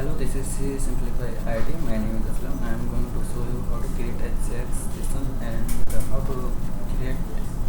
Hello, this is C Simplify ID. My name is Aslam. I am going to show you how to create Ajax JSON and how to create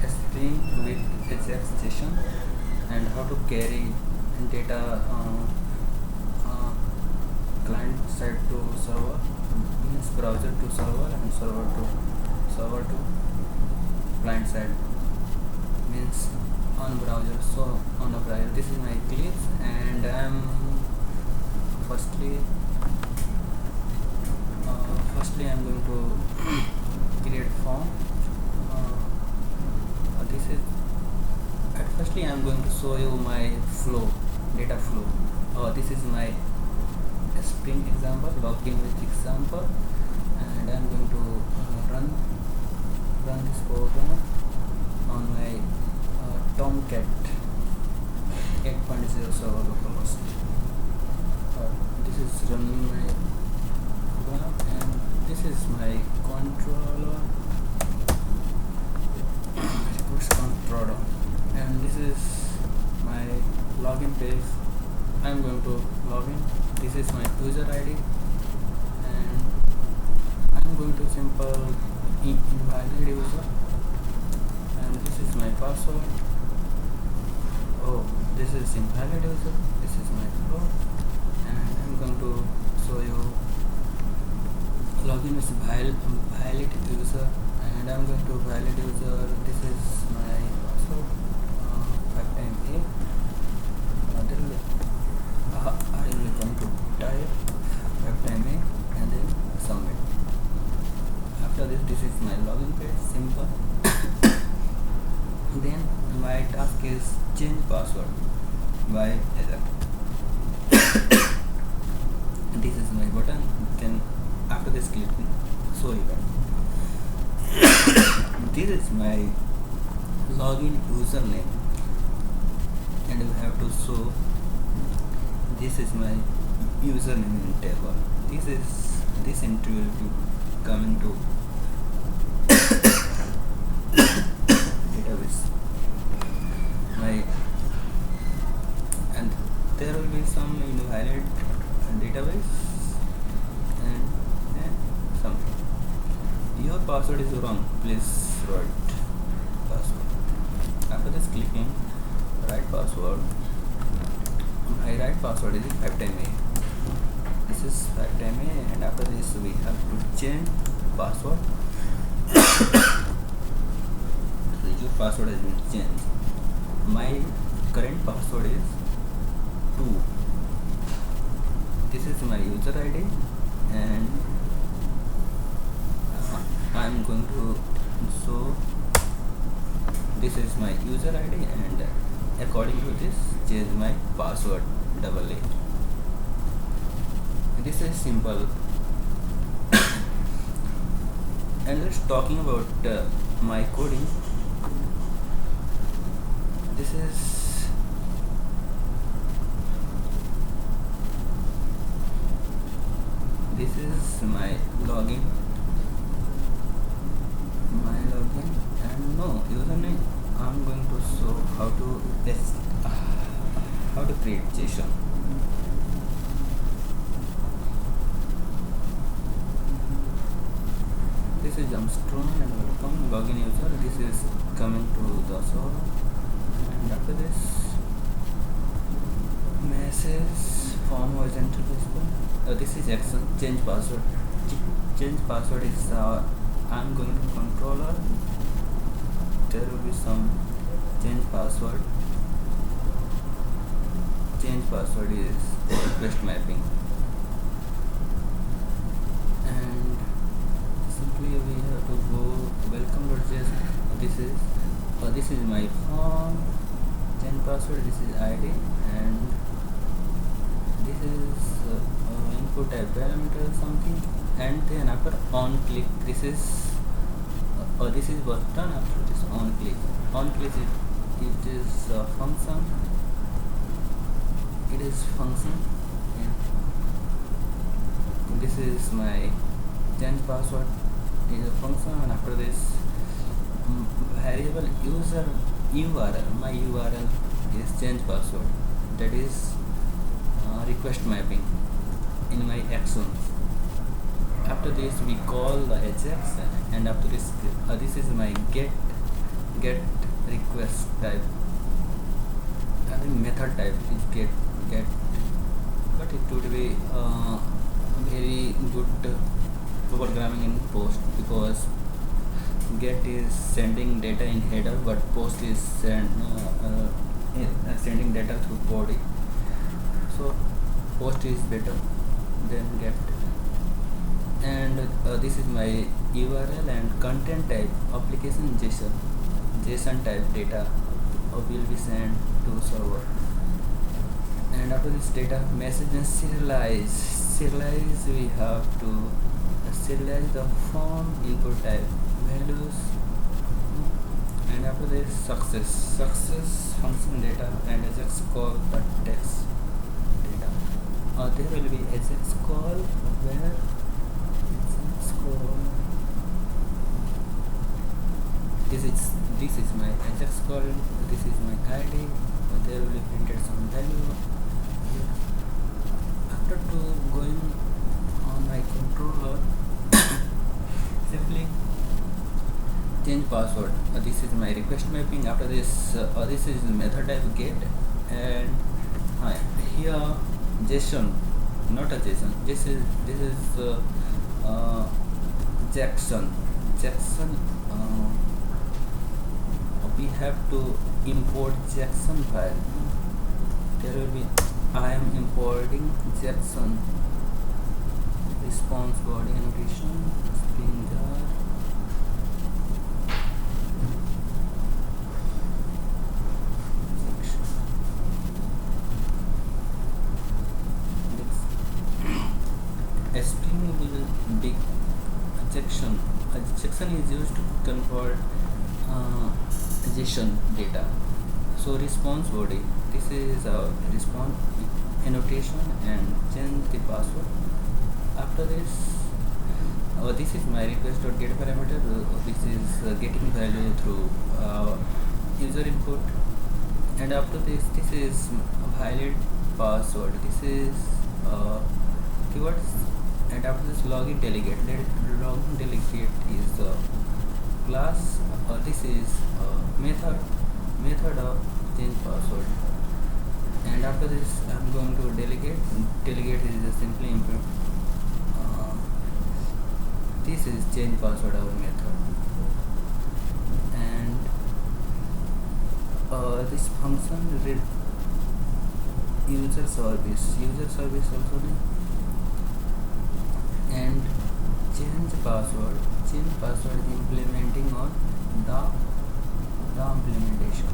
a string with Ajax JSON and how to carry data client side to server, means browser to server and server to client side, means on browser. So on a browser, this is my clips, and I am firstly I'm going to create form. This is at firstly I'm going to show you my flow, data flow. This is my Spring example, login with example, and I'm going to run this program on my Tomcat 8.0 server localhost. This is running my program, and this is my controller, controller, and this is my login page. I'm going to log in. This is my user ID, and I'm going to simple invalid user, and this is my password. Oh, this is invalid user. This is my flow, and I'm going to show you login is valid user, and I'm going to valid user. This is my password, 5 times A. I will going to type 5 times A and then submit. After this is my login page, simple. Then my task is change password by Ajax. This is my button. Then after this click show event. This is my login username, and you have to show this is my username in table. This entry will be coming to database. And there will be some invalid database and something. Your password is wrong. Please write password. After this, clicking write password. My right password is 5 times A. This is 5 times A, and after this we have to change password. So your password has been changed. My current password is 2. This is my user ID, and I am going to show this is my user ID, and according to this change my password double A. This is simple. And let's talking about my coding. This is my login, and no username. I'm going to show how to create JSON. This is Armstrong and welcome login user. This is coming to the server, and after this message form horizontal visible. This is action change password. Change password is I'm going to controller. There will be some change password. Change password is request mapping, and simply we have to go welcome.json. This is my form. Change password. This is ID, and this is input type parameter something, and then after on click this is button. After this on click it is function. It is function. And this is my change password is a function, and after this variable user URL. My URL is change password. That is request mapping. in my actions. After this we call the ajax, and after this this is my get request type. I think method type is get, but it would be very good programming in post, because get is sending data in header, but post is sending data through body. So post is better than get. And this is my URL and content type application JSON type data will be sent to server. And after this data message and serialize we have to serialize the form input type values. And after this success function data and ajax call the text data. There will be ajax call where ajax call, this is my ajax call, this is my ID, there will be printed some value. After going on my controller, simply change password. This is my request mapping. After this this is method type get, and here json, not a json, this is jackson. We have to import jackson file. There will be I am importing jackson response body annotation string jar. A string will be Jackson. Jackson is used to convert JSON data. So response body, this is a response annotation, and change the password. After this, this is my request.get parameter. This is getting value through user input. And after this is valid password. This is keywords. And after this login delegate. Login delegate is the class. This is method of change password. And after this I'm going to delegate. Delegate is just simply import. This is change password our method. And this function read user service also name. And change password is implementing on the implementation.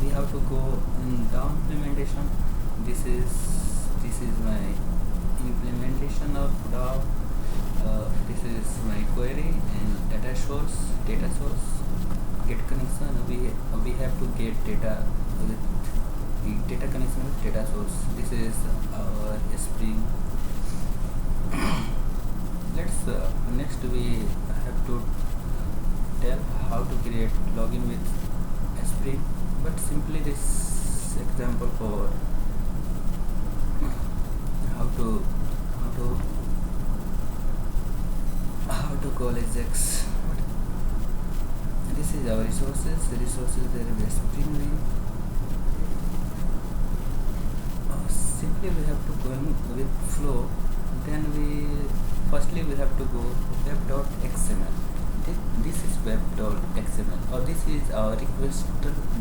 We have to go in the implementation. This is my implementation of the this is my query and data source get connection. We have to get data with data connection with data source. This is our Spring. Let's next we have to tell how to create login with Spring, but simply this example for how to call ajax. This is our resources. There is a Spring name. Simply we have to go in with flow. Then firstly we have to go web.xml. This is web.xml, or this is our request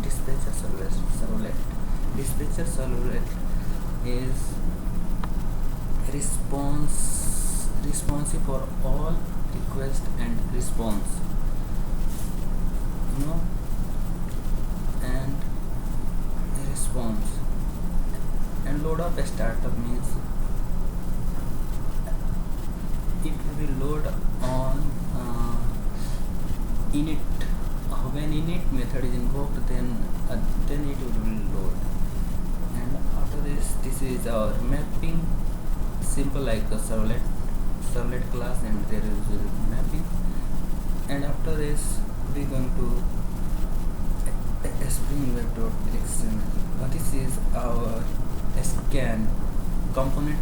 dispatcher servlet. Dispatcher servlet is responsive for all request and response, and a response. And load up a startup means it will load on init. When init method is invoked, then it will load. And after this is our mapping, simple like a servlet class, and there is mapping. And after this we are going to Spring web.xml. This is our scan component